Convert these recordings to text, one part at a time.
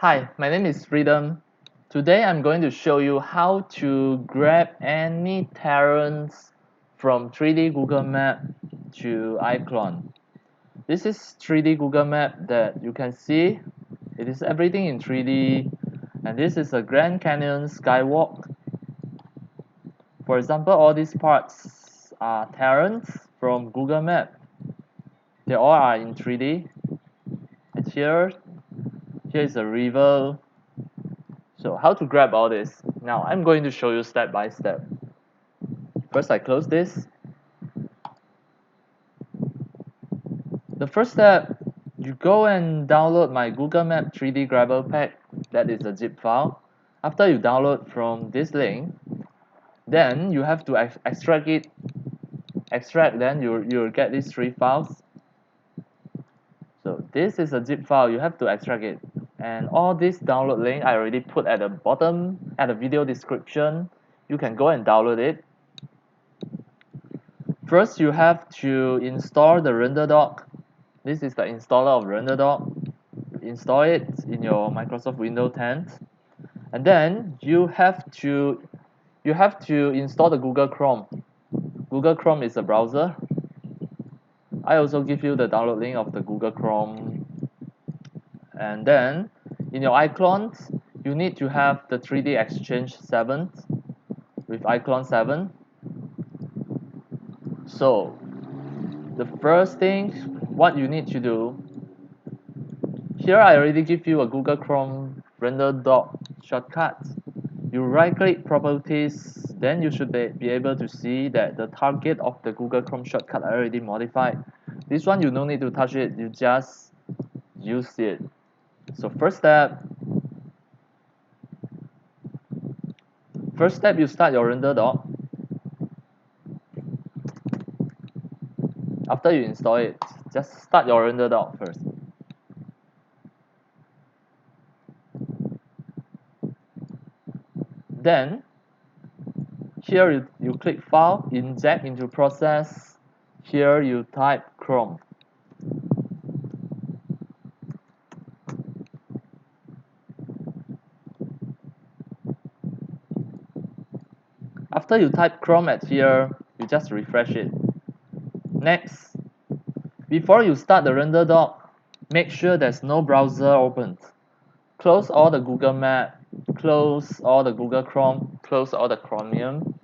Hi, my name is Freedom. Today I'm going to show you how to grab any terrains from 3D Google Map to iClone. This is 3D Google Map that you can see. It is everything in 3D, and this is a Grand Canyon Skywalk. For example, all these parts are terrains from Google Map. They all are in 3D. And here is a river. So how to grab all this? Now I'm going to show you step by step. First, I close this. The first step, you go and download my Google Map 3D Grabber Pack. That is a zip file. After you download from this link, then you have to extract it. Then you'll get these three files. So this is a zip file. You have to extract it. And all this download link I already put at the bottom at the video description. You can go and download it. First, you have to install the RenderDoc. This is the installer of RenderDoc. Install it in your Microsoft Windows 10, and then you have to install the Google Chrome. Google Chrome is a browser. I also give you the download link of the Google Chrome. And then in your iClones, you need to have the 3D Exchange 7 with iClone 7. So the first thing, what you need to do, here I already give you a Google Chrome RenderDoc shortcut. You right click properties, then you should be able to see that the target of the Google Chrome shortcut are already modified. This one you don't need to touch it, you just use it. So first step, you start your RenderDoc. After you install it, just start your RenderDoc first. Then here you click File, inject into Process. Here you type Chrome. After you type Chrome at here, you just refresh it. Next, before you start the RenderDoc, make sure there's no browser opened. Close all the Google Map, close all the Google Chrome, close all the Chromium,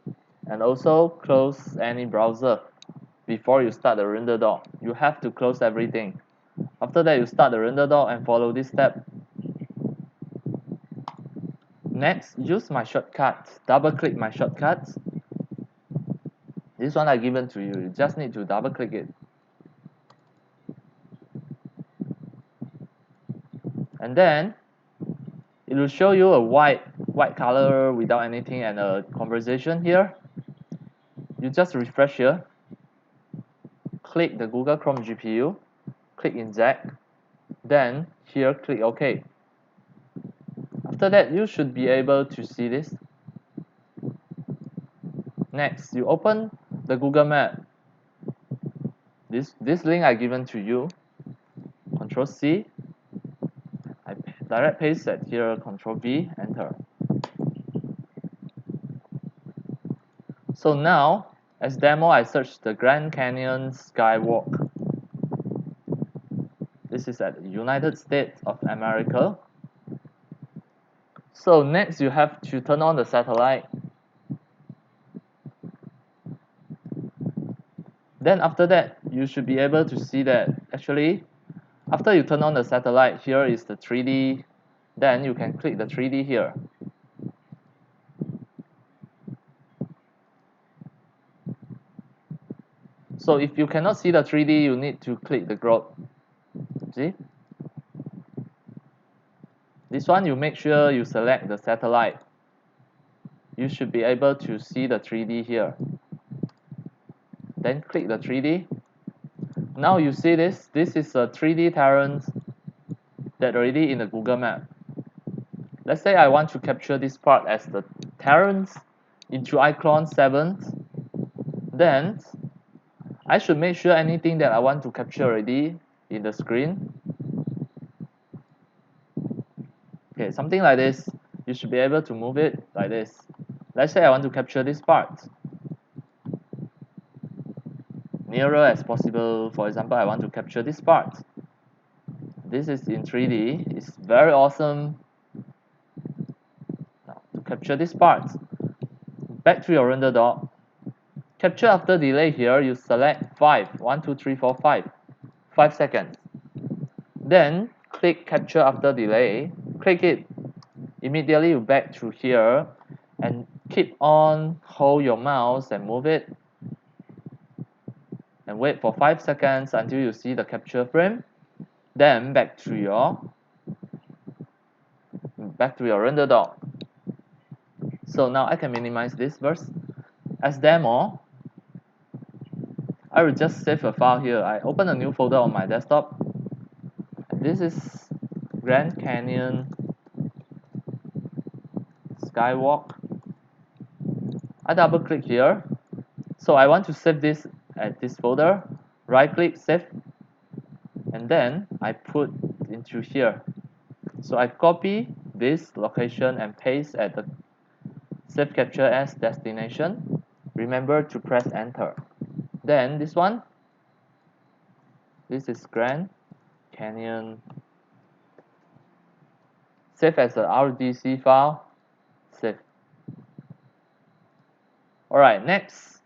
and also close any browser before you start the RenderDoc. You have to close everything. After that, you start the RenderDoc and follow this step. Next, use my shortcut. Double click my shortcut. This one I given to you. You just need to double click it. And then it will show you a white color without anything and a conversation here. You just refresh here. Click the Google Chrome GPU. Click inject. Then here click OK. After that, you should be able to see this. Next, you open the Google Map. This link I given to you. Control C. I direct paste it here. Control V. Enter. So now, as demo, I search the Grand Canyon Skywalk. This is at the United States of America. So next, you have to turn on the satellite. Then after that, you should be able to see that actually, after you turn on the satellite, here is the 3D. Then you can click the 3D here. So if you cannot see the 3D, you need to click the globe. See? This one, you make sure you select the satellite. You should be able to see the 3D here. Then click the 3D. Now you see this. This is a 3D terrain that already in the Google Map. Let's say I want to capture this part as the terrains into iClone 7. Then I should make sure anything that I want to capture already in the screen. Okay, something like this. You should be able to move it like this. Let's say I want to capture this part nearer as possible. For example, I want to capture this part. This is in 3D. It's very awesome. Now, to capture this part, back to your RenderDoc. Capture after delay here, you select 5. 1, 2, 3, 4, 5. 5 seconds. Then click capture after delay. Click it. Immediately you back to here and keep on hold your mouse and move it. And wait for 5 seconds until you see the capture frame. Then back to your RenderDoc. So now I can minimize this first. As demo, I will just save a file here. I open a new folder on my desktop. This is Grand Canyon Skywalk. I double click here. So I want to save this at this folder. Right click, save, and then I put into here. So I copy this location and paste at the save capture as destination. Remember to press enter. Then this one, this is Grand Canyon. Save as a RDC file. Save. Alright, next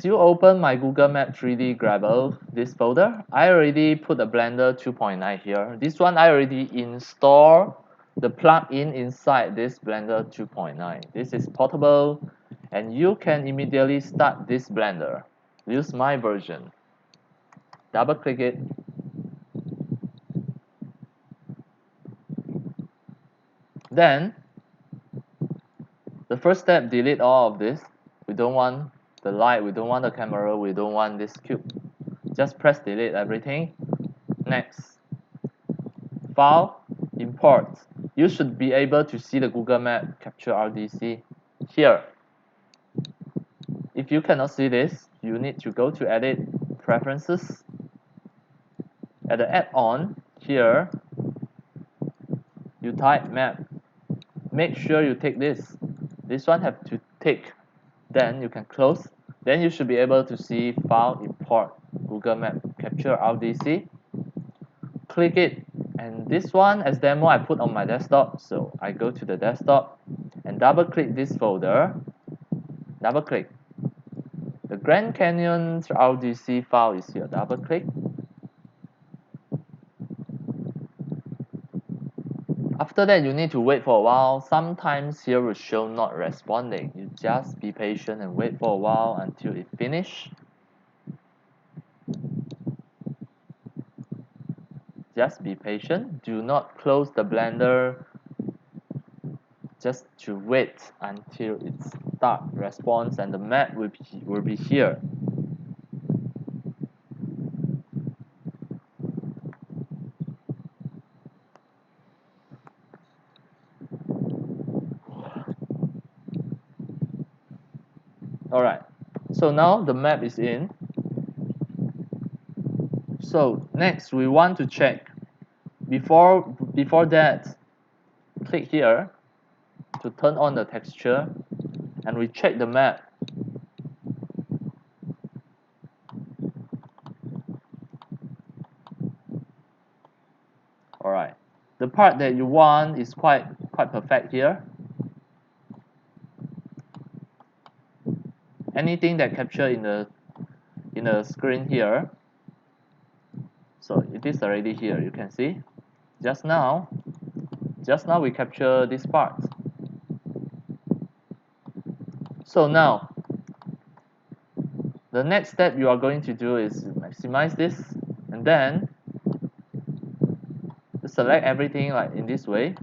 you open my Google Map 3D Grabber, this folder. I already put a Blender 2.9 here. This one I already installed the plugin inside this Blender 2.9. This is portable and you can immediately start this Blender. Use my version. Double click it. Then the first step, delete all of this. We don't want the light, we don't want the camera, we don't want this cube. Just press delete everything. Next, file, import. You should be able to see the Google Map Capture RDC here. If you cannot see this, you need to go to Edit, Preferences. At the add-on here, you type Map. Make sure you take this. This one have to tick. Then you can close. Then you should be able to see File, Import, Google Map Capture RDC. Click it, and this one as demo I put on my desktop. So I go to the desktop and double click this folder. Double click. The Grand Canyon RDC file is here. Double click. After that, you need to wait for a while. Sometimes here will show not responding. You just be patient and wait for a while until it finish. Just be patient. Do not close the Blender. Just to wait until it start response and the map will be here. Alright, so now the map is in. So next we want to check. Before that, click here to turn on the texture and we check the map. Alright, the part that you want is quite perfect here. Anything that capture in the screen here. So it is already here, you can see. Just now we capture this part. So now, the next step you are going to do is maximize this, and then select everything like in this way.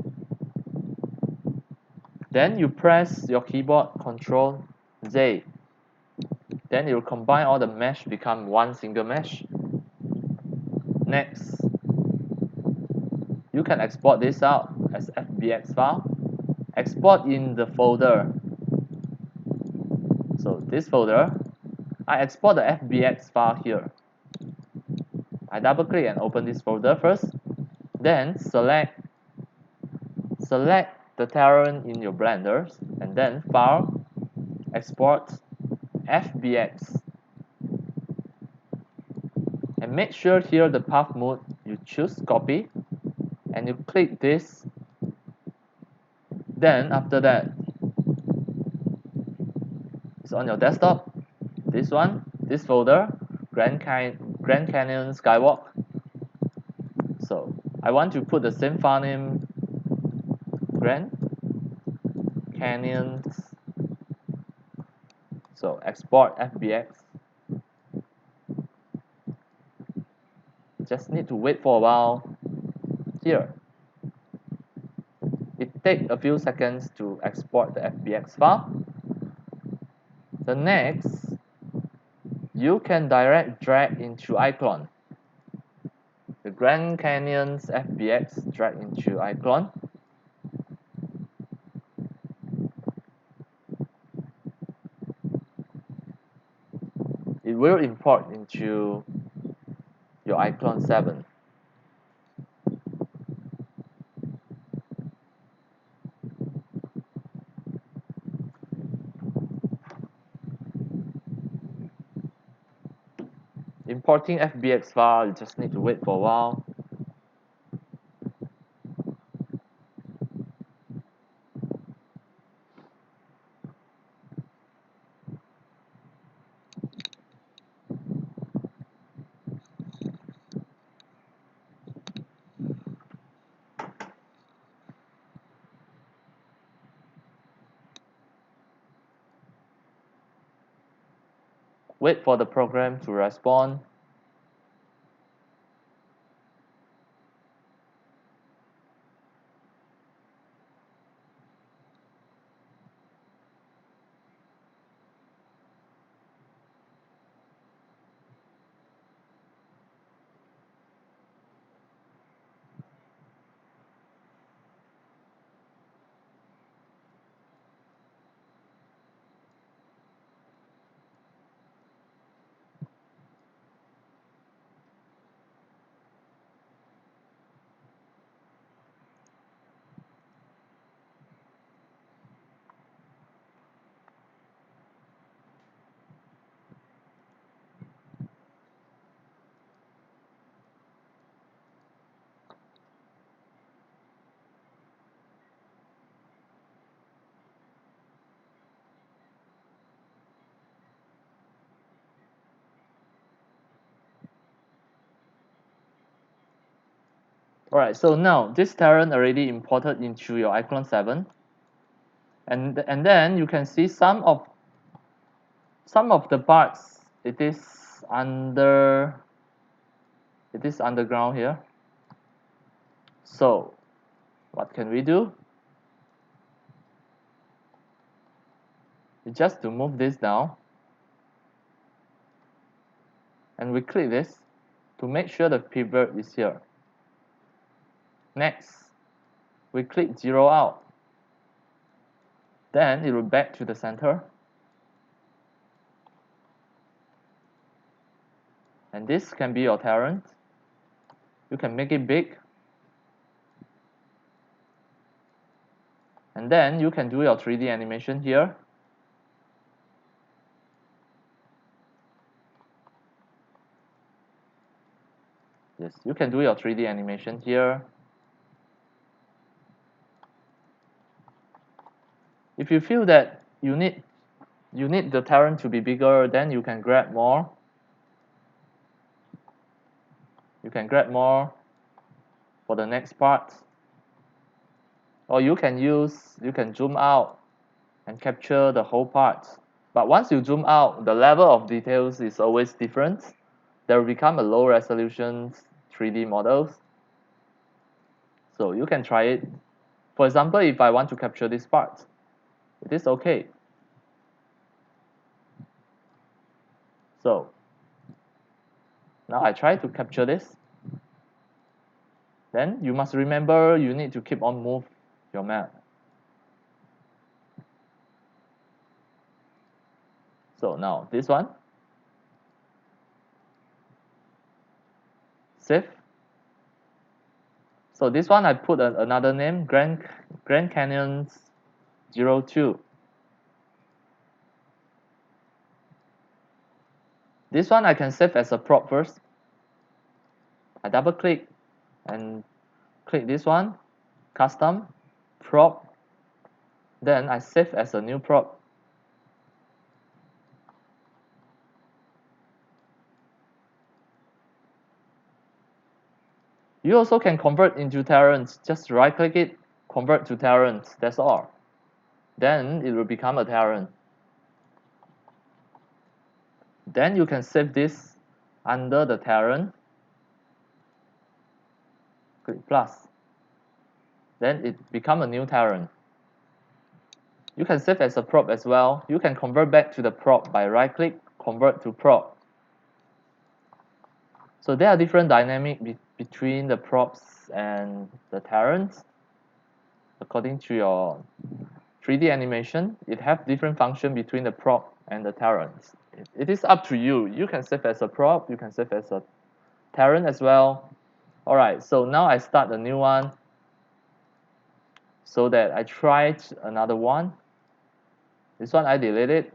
Then you press your keyboard Ctrl Z. Then it will combine all the mesh, become one single mesh. Next, you can export this out as FBX file. Export in the folder. So this folder, I export the FBX file here. I double click and open this folder first. Then select the terrain in your blenders, and then File, Export, FBX. And make sure here the path mode, you choose copy, and you click this. Then after that, it's on your desktop. This one, this folder, Grand Canyon Skywalk. So I want to put the same file name, Grand Canyons. So export FBX. Just need to wait for a while. Here, it takes a few seconds to export the FBX file. The next, you can direct drag into iClone. The Grand Canyons FBX drag into iClone. It will import into your iClone 7. Importing FBX file, you just need to wait for a while. Wait for the program to respond. Alright, so now this terrain already imported into your iClone 7. And then you can see some of the parts it is underground here. So what can we do? Just to move this down, and we click this to make sure the pivot is here. Next, we click zero out. Then it will back to the center. And this can be your terrain. You can make it big. And then you can do your 3D animation here. Yes, you can do your 3D animation here. If you feel that you need the terrain to be bigger, then you can grab more. You can grab more for the next part. Or you can zoom out and capture the whole part. But once you zoom out, the level of details is always different. There will become a low resolution 3D models. So you can try it. For example, if I want to capture this part, it is okay. So now I try to capture this. Then you must remember you need to keep on move your map. So now this one. Save. So this one I put another name, Grand Canyons 02. This one I can save as a prop first. I double click and click this one, custom, prop. Then I save as a new prop. You also can convert into Terrans. Just right click it, convert to Terrans. That's all. Then it will become a Terran. Then you can save this under the Terran. Click plus. Then it become a new Terran. You can save as a prop as well. You can convert back to the prop by right click, convert to prop. So there are different dynamic between the props and the Terrans. According to your 3D animation, it have different function between the prop and the Terrans. It is up to you. You can save as a prop, you can save as a Terran as well. Alright, so now I start a new one so that I tried another one. This one I deleted.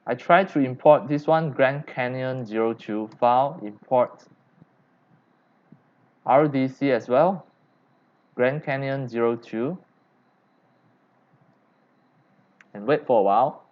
I tried to import this one, Grand Canyon 02 file, import RDC as well, Grand Canyon 02, and wait for a while.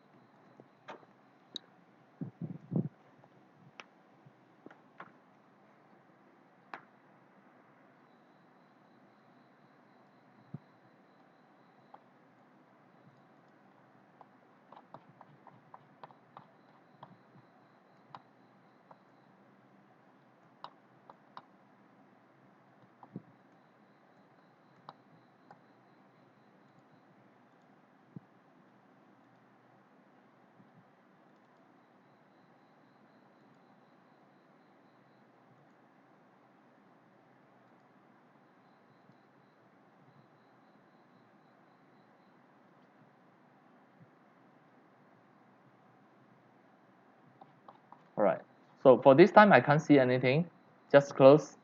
Alright, so for this time I can't see anything. Just close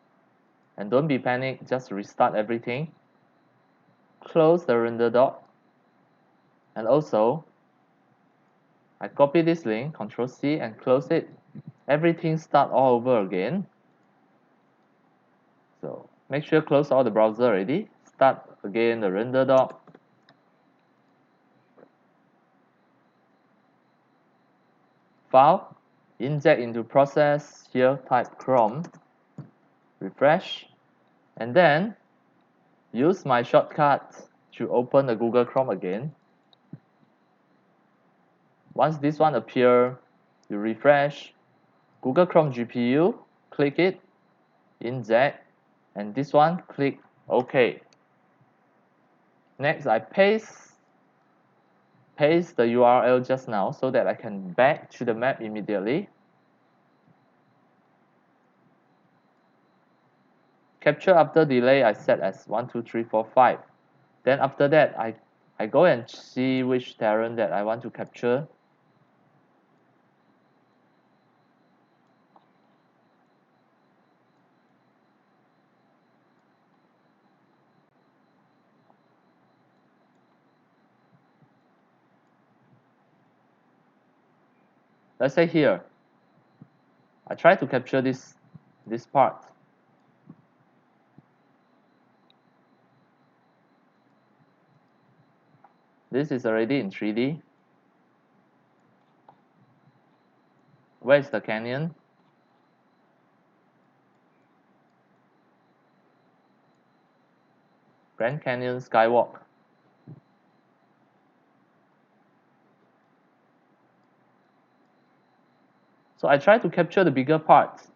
and don't be panicked, just restart everything. Close the RenderDoc, and also I copy this link, Ctrl C, and close it. Everything start all over again. So make sure close all the browser already. Start again the RenderDoc. File, inject into process, here type Chrome, refresh, and then use my shortcut to open the Google Chrome again. Once this one appear, you refresh, Google Chrome GPU, click it, inject, and this one, click OK. Next, I paste the URL just now so that I can back to the map immediately. Capture after delay I set as 1, 2, 3, 4, 5. Then after that, I go and see which Terran that I want to capture. Let's say here, I try to capture this part. This is already in 3D. Where is the canyon? Grand Canyon Skywalk. So I try to capture the bigger parts.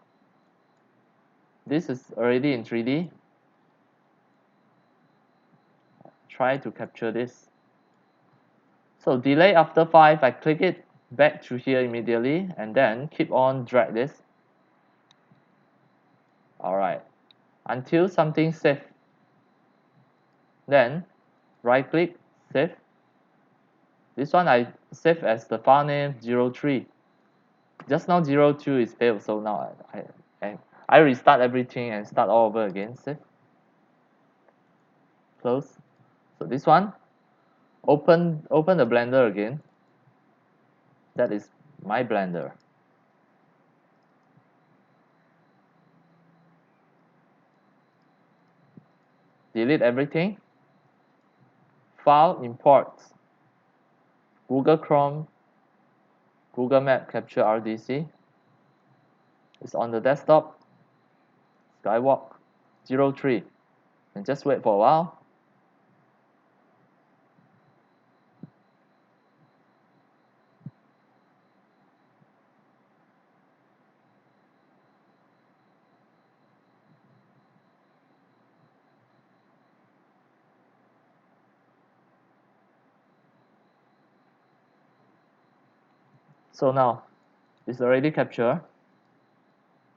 This is already in 3D. Try to capture this. So delay after 5, I click it back to here immediately, and then keep on drag this. Alright, until something safe. Then right click, save. This one I save as the file name 03. Just now 02 is failed, so now I restart everything and start all over again. Save. close. So this one, open the blender again. That is my blender. Delete everything. File, import. Google Chrome, Google Map Capture RDC. It's on the desktop. Skywalk 03. And just wait for a while. So now it's already captured.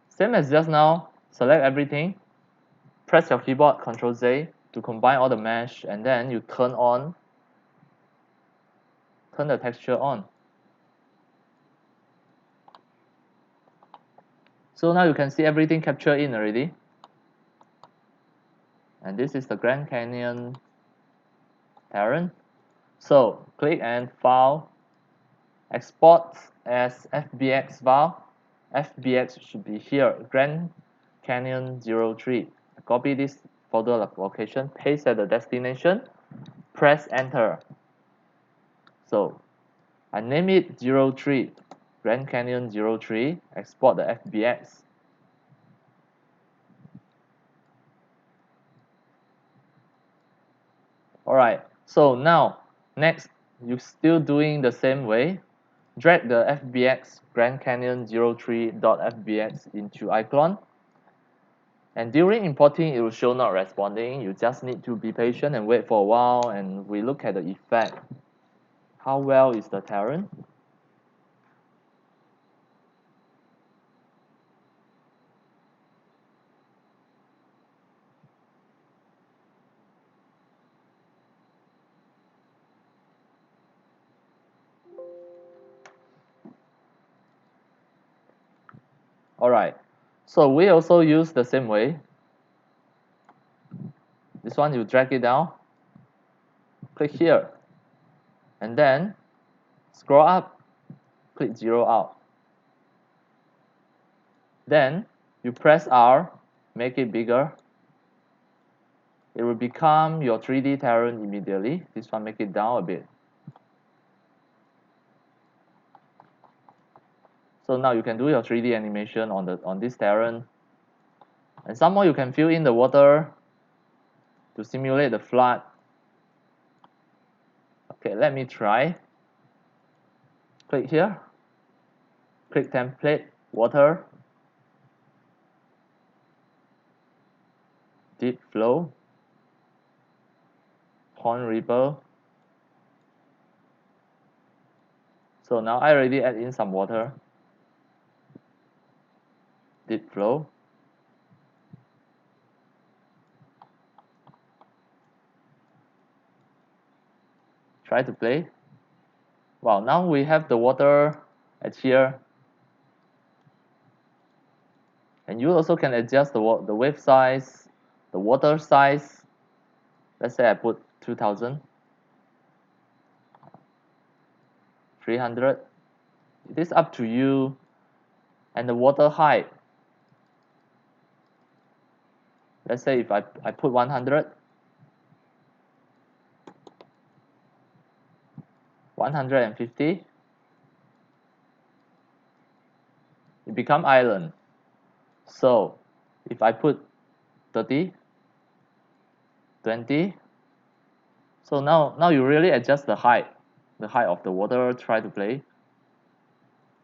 Same as just now, select everything, press your keyboard Ctrl Z to combine all the mesh, and then you turn the texture on. So now you can see everything captured in already. And this is the Grand Canyon Terrain. So click and File, Export as FBX file. FBX should be here, Grand Canyon 03. Copy this folder location, paste at the destination, press enter. So I name it 03, Grand Canyon 03, export the FBX. Alright, so now, next, you're still doing the same way. Drag the FBX Grand Canyon 03.fbx into iClone. And during importing, it will show not responding. You just need to be patient and wait for a while, and we look at the effect. How well is the terrain? Alright, so we also use the same way. This one, you drag it down, click here, and then scroll up, click zero out. Then you press R, make it bigger. It will become your 3D terrain immediately. This one, make it down a bit. So now you can do your 3D animation on this terrain. And some more, you can fill in the water to simulate the flood. Okay, let me try. Click here. Click template, water, deep flow, pond ripple. So now I already add in some water. Deep flow. Try to play. Wow, now we have the water at here. And you also can adjust the wave size, the water size. Let's say I put 2000, 300. It is up to you. And the water height. Let's say if I put 100, 150, it become island. So if I put 30, 20, so now you really adjust the height of the water. Try to play.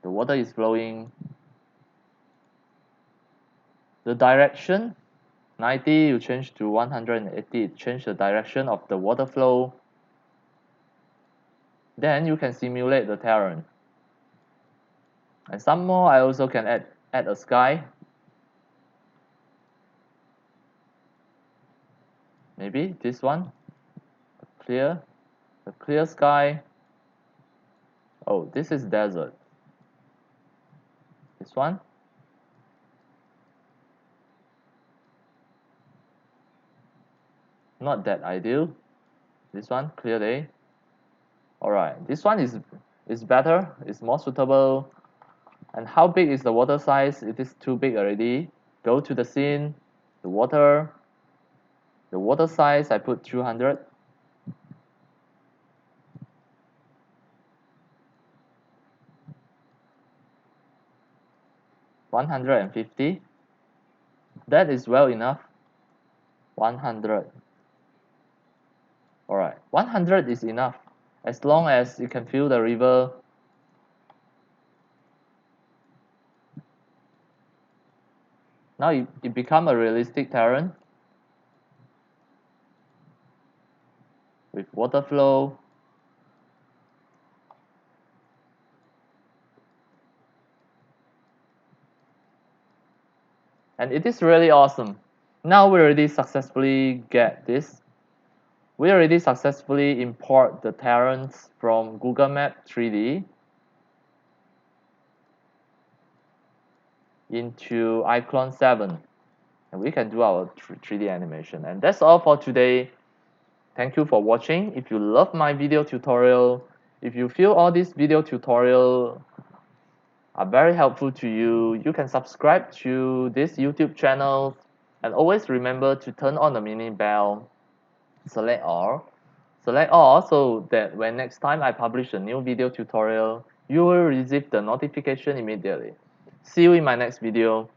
The water is flowing. The direction, 90, you change to 180, change the direction of the water flow. Then you can simulate the terrain. And some more, I also can add a sky. Maybe this one, the clear sky. Oh, this is desert. This one. not that ideal. This one, clear day. Alright, this one is better, is more suitable. And how big is the water size? It is too big already. Go to the scene, the water size, I put 200. 150. That is well enough. 100. Alright, 100 is enough. As long as you can feel the river. Now it become a realistic terrain with water flow. And it is really awesome. Now we already successfully get this. We already successfully import the terrains from Google Map 3D into iClone 7. And we can do our 3D animation. And that's all for today. Thank you for watching. If you love my video tutorial, if you feel all these video tutorial are very helpful to you, you can subscribe to this YouTube channel and always remember to turn on the mini bell. Select all so that when next time I publish a new video tutorial, you will receive the notification immediately. See you in my next video.